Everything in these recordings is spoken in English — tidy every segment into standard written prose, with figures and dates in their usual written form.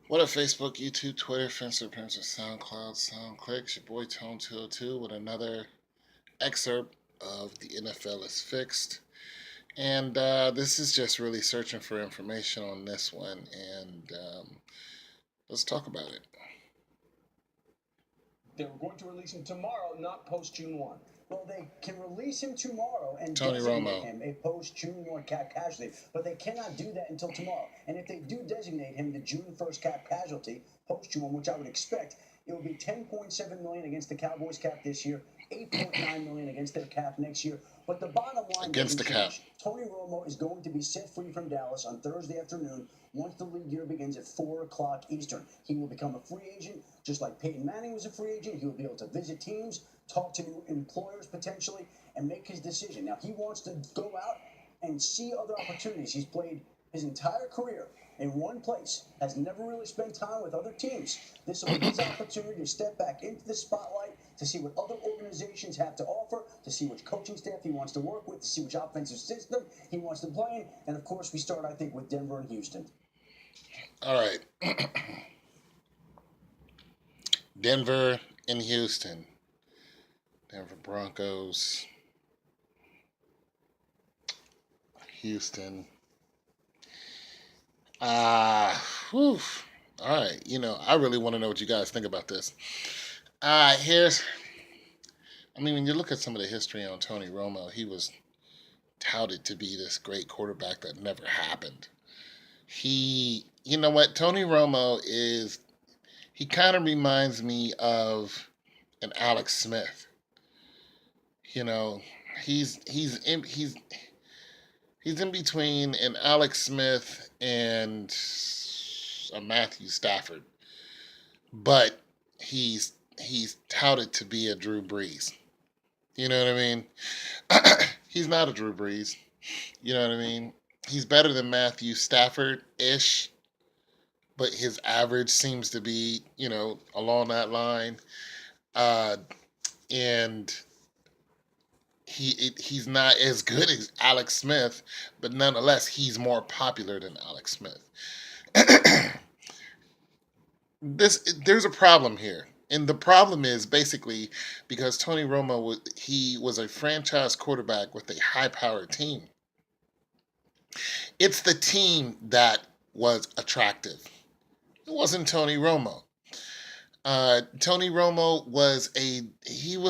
What up, Facebook, YouTube, Twitter, Friendster, Pinterest, SoundCloud, SoundClicks? Your boy Tone202 with another excerpt of The NFL is Fixed. And this is just really searching for information on this one, and let's talk about it. They were going to release him tomorrow, not post June 1. Well, they can release him tomorrow and Tony designate Romo. him a post June 1 cap casualty, but they cannot do that until tomorrow. And if they do designate him the June 1st cap casualty, post June 1, which I would expect, it would be $10.7 million against the Cowboys cap this year, $8.9 million against their cap next year. But the bottom line Against the cap. Tony Romo is going to be set free from Dallas on Thursday afternoon once the league year begins at 4 o'clock Eastern. He will become a free agent, just like Peyton Manning was a free agent. He will be able to visit teams, talk to new employers potentially, and make his decision. Now, he wants to go out and see other opportunities. He's played his entire career in one place, has never really spent time with other teams. This will be his opportunity to step back into the spotlight, to see what other organizations have to offer, to see which coaching staff he wants to work with, to see which offensive system he wants to play in. And of course, we start, I think, with Denver and Houston. All right. Denver and Houston. Denver Broncos. Houston. Whew. All right. I really want to know what you guys think about this. When you look at some of the history on Tony Romo, he was touted to be this great quarterback that never happened. You know what? Tony Romo he kind of reminds me of an Alex Smith. You know, he's in between an Alex Smith and a Matthew Stafford, but he's touted to be a Drew Brees. You know what I mean? He's not a Drew Brees. You know what I mean? He's better than Matthew Stafford ish, but his average seems to be, along that line. Uh, and he's not as good as Alex Smith, but nonetheless, he's more popular than Alex Smith. There's a problem here. And the problem is basically because Tony Romo was a franchise quarterback with a high-powered team. It's the team that was attractive. It wasn't Tony Romo. Tony Romo was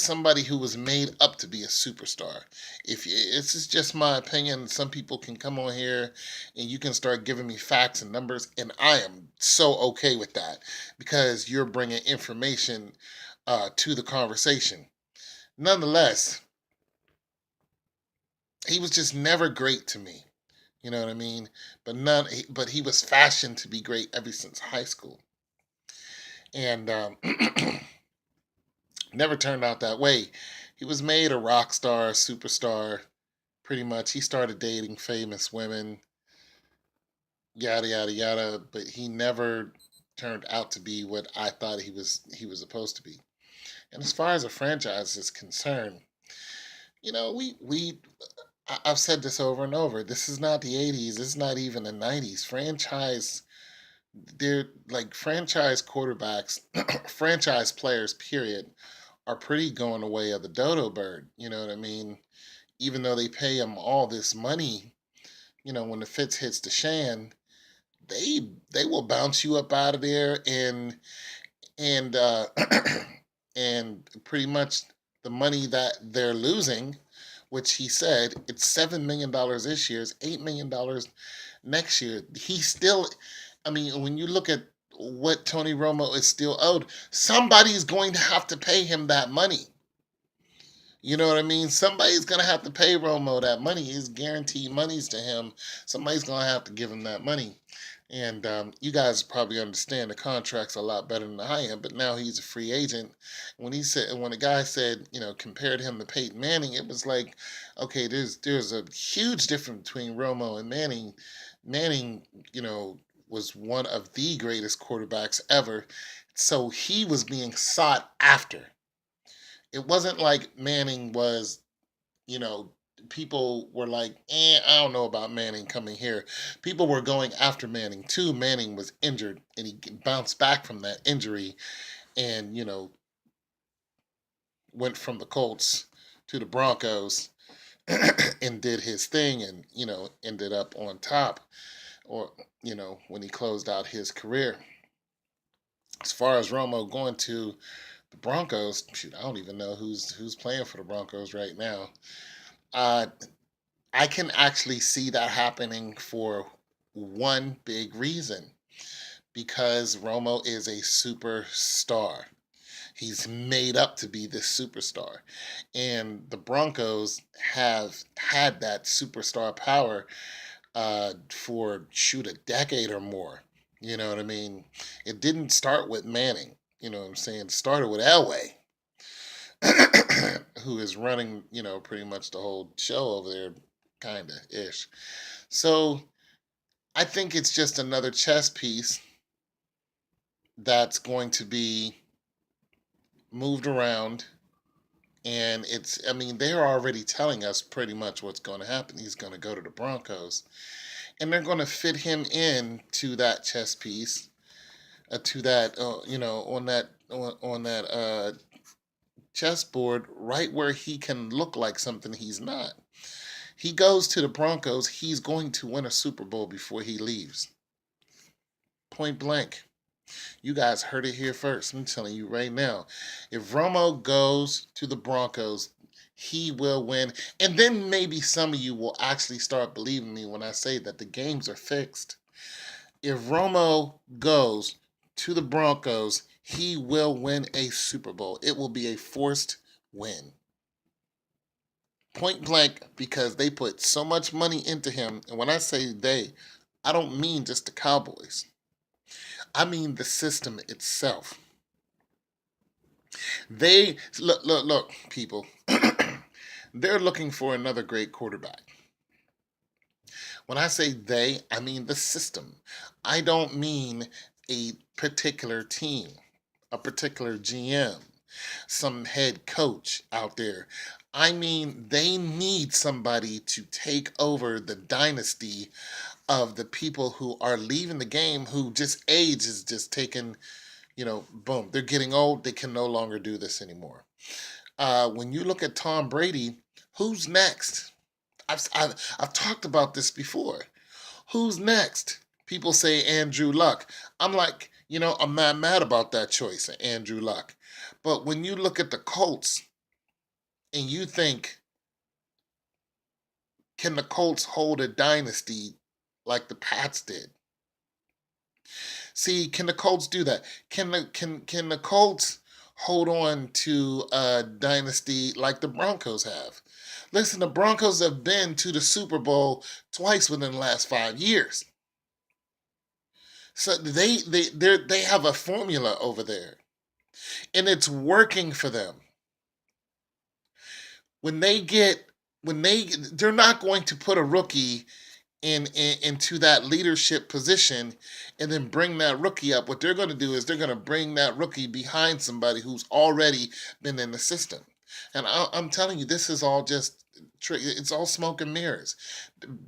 somebody who was made up to be a superstar. This is just my opinion. Some people can come on here and you can start giving me facts and numbers, and I am so okay with that because you're bringing information to the conversation. Nonetheless, he was just never great to me. You know what I mean? But he was fashioned to be great ever since high school, and never turned out that way. He was made a rock star, superstar, pretty much. He started dating famous women, yada yada yada, but he never turned out to be what I thought he was supposed to be. And as far as a franchise is concerned, I've said this over and over. This is not the 80s. This is not even the 90s. They're like franchise quarterbacks, franchise players, period, are pretty going away of the dodo bird. You know what I mean? Even though they pay them all this money, when the Fitz hits the shan, they will bounce you up out of there and and pretty much the money that they're losing, which he said it's $7 million this year, it's $8 million next year. When you look at what Tony Romo is still owed, somebody's going to have to pay him that money. You know what I mean? Somebody's going to have to pay Romo that money. He's guaranteed monies to him. Somebody's going to have to give him that money. And you guys probably understand the contract's a lot better than I am, but now he's a free agent. When the guy said, compared him to Peyton Manning, it was like, okay, there's a huge difference between Romo and Manning. Manning, was one of the greatest quarterbacks ever. So he was being sought after. It wasn't like Manning was, you know, people were like, I don't know about Manning coming here. People were going after Manning too. Manning was injured and he bounced back from that injury and, went from the Colts to the Broncos and did his thing and, ended up on top or, when he closed out his career. As far as Romo going to the Broncos, shoot, I don't even know who's playing for the Broncos right now. Uh, I can actually see that happening for one big reason because Romo is a superstar. He's made up to be this superstar. And the Broncos have had that superstar power for, shoot, a decade or more. You know what I mean? It didn't start with Manning. You know what I'm saying? It started with Elway, who is running, pretty much the whole show over there, kind of ish. So I think it's just another chess piece that's going to be moved around. And I mean, they're already telling us pretty much what's going to happen. He's going to go to the Broncos. And they're going to fit him in to that chess piece, to that, on that chessboard, right where he can look like something he's not. He goes to the Broncos, he's going to win a Super Bowl before he leaves. Point blank. You guys heard it here first. I'm telling you right now. If Romo goes to the Broncos, he will win. And then maybe some of you will actually start believing me when I say that the games are fixed. If Romo goes to the Broncos, he will win a Super Bowl. It will be a forced win. Point blank, because they put so much money into him. And when I say they, I don't mean just the Cowboys. I mean the system itself. They look, people. They're looking for another great quarterback. When I say they, I mean the system. I don't mean a particular team, a particular GM, some head coach out there. I mean, they need somebody to take over the dynasty of the people who are leaving the game, who just age is just taking, boom, they're getting old. They can no longer do this anymore. When you look at Tom Brady, who's next? I've talked about this before. Who's next? People say Andrew Luck. I'm like, I'm not mad about that choice, Andrew Luck. But when you look at the Colts and you think, can the Colts hold a dynasty like the Pats did? See, can the Colts do that? Can the Colts hold on to a dynasty like the Broncos have? Listen, the Broncos have been to the Super Bowl twice within the last 5 years. So they have a formula over there, and it's working for them. When they get when they're not going to put a rookie into that leadership position and then bring that rookie up. What they're going to do is they're going to bring that rookie behind somebody who's already been in the system. And I'm telling you, this is all just it's all smoke and mirrors.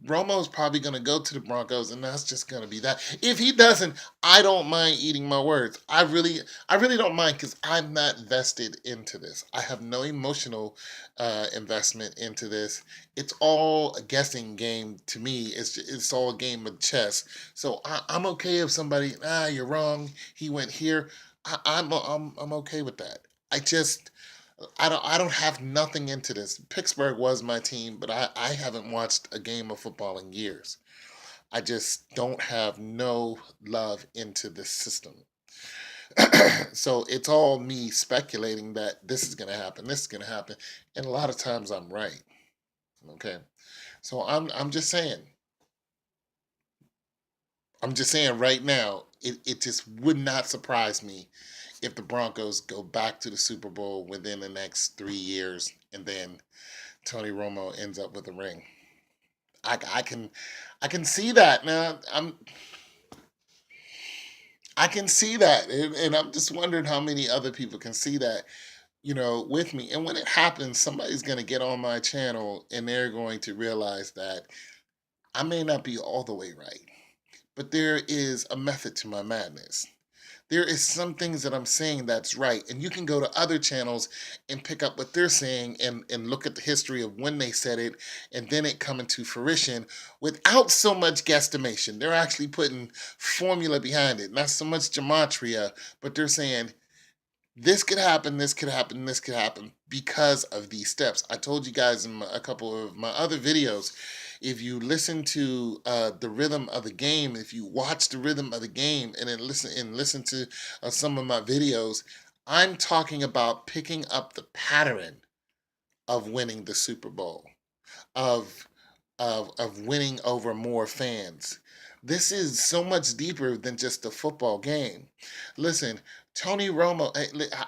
Romo's probably going to go to the Broncos, and that's just going to be that. If he doesn't, I don't mind eating my words. I really don't mind because I'm not vested into this. I have no emotional investment into this. It's all a guessing game to me. It's all a game of chess. So I'm okay if somebody, you're wrong. He went here. I'm okay with that. I just I don't have nothing into this. Pittsburgh was my team, but I haven't watched a game of football in years. I just don't have no love into this system. So it's all me speculating that this is gonna happen, this is gonna happen, and a lot of times I'm right. Okay. So I'm just saying. I'm just saying right now, it just would not surprise me if the Broncos go back to the Super Bowl within the next 3 years and then Tony Romo ends up with a ring. I can see that now. I can see that, and I'm just wondering how many other people can see that. with me. And when it happens, somebody's going to get on my channel and they're going to realize that I may not be all the way right, but there is a method to my madness. There is some things that I'm saying that's right. And you can go to other channels and pick up what they're saying and look at the history of when they said it and then it coming to fruition without so much guesstimation. They're actually putting formula behind it, not so much gematria, but they're saying this could happen, this could happen, this could happen because of these steps. I told you guys in a couple of my other videos, if you listen to the rhythm of the game, if you watch the rhythm of the game and then listen to some of my videos, I'm talking about picking up the pattern of winning the Super Bowl, of of winning over more fans. This is so much deeper than just a football game. Listen, Tony Romo,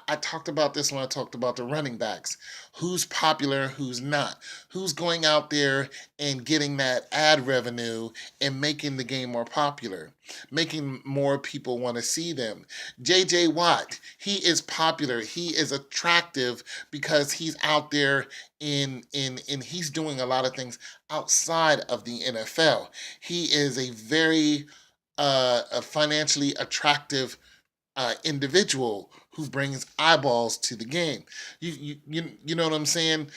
I talked about this when I talked about the running backs. Who's popular, who's not? Who's going out there and getting that ad revenue and making the game more popular, making more people want to see them? JJ Watt, he is popular, he is attractive because he's out there in he's doing a lot of things outside of the NFL. He is a very a financially attractive individual who brings eyeballs to the game. You know what I'm saying?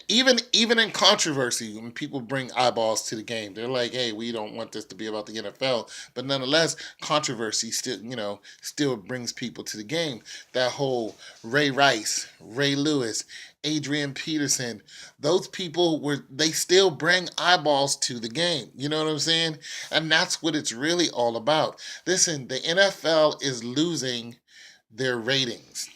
Even in controversy, when people bring eyeballs to the game, they're like, "Hey, we don't want this to be about the NFL," but nonetheless, controversy still brings people to the game. That whole Ray Rice, Ray Lewis, Adrian Peterson, those people they still bring eyeballs to the game. You know what I'm saying? And that's what it's really all about. Listen, the NFL is losing their ratings.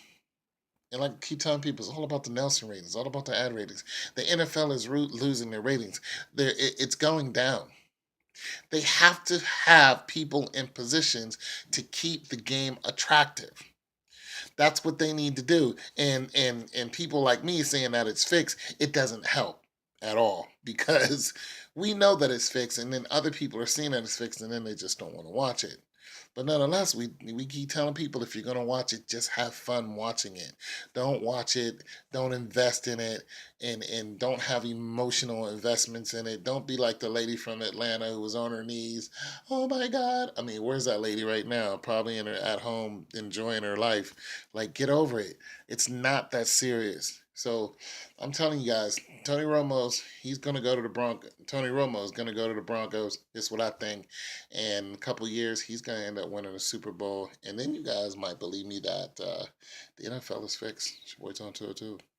And like I keep telling people, it's all about the Nelson ratings, it's all about the ad ratings. The NFL is losing their ratings. It's going down. They have to have people in positions to keep the game attractive. That's what they need to do. And people like me saying that it's fixed, it doesn't help at all because we know that it's fixed, and then other people are seeing that it's fixed, and then they just don't want to watch it. But nonetheless, we keep telling people if you're gonna watch it, just have fun watching it. Don't watch it. Don't invest in it, and don't have emotional investments in it. Don't be like the lady from Atlanta who was on her knees. Oh my God! I mean, where's that lady right now? Probably in her at home enjoying her life. Like, get over it. It's not that serious. So, I'm telling you guys, he's gonna go to the Broncos. Tony Romo is gonna go to the Broncos. It's what I think. And in a couple years, he's going to end up winning a Super Bowl. And then you guys might believe me that the NFL is fixed. It's your boy Tone 202.